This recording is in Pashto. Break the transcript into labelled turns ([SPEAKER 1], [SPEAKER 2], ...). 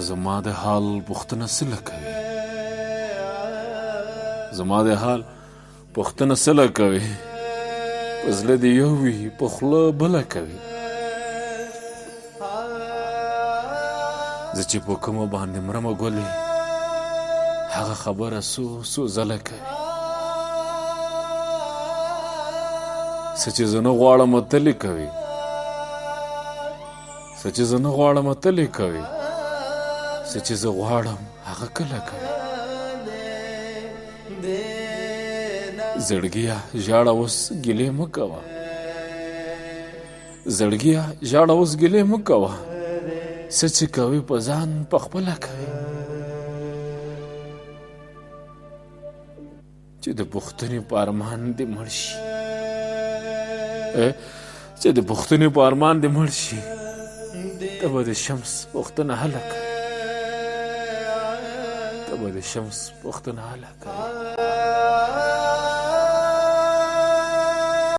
[SPEAKER 1] زما د حال پوښتنه څه کوي؟ زما د حال پوښتنه څه کوي؟ په زړه دې یو وي په خوله بله کوي. زه چې په کومه باندې مرمه ګلې هغه خبره څو ځله کوي. څه چې زه نه غواړم تلې کوي، څه چې زه نه غواړم تلې کوي، څه چې زه غواړم هغه کله کوي. زړګیه ژاړه اوس ګیلې مه کوه، زړګیه ژاړه اوس ګیلې مه کوه، څه چې کوي په ځان پخپله کوي. چې د پوښتنې په ارمان دې مړ شي، چې د پوښتنې په ارمان دې مړ شي، ته به د شمس پوښتنه هله کوي، ته به د شمس پوښتنه هله کوي.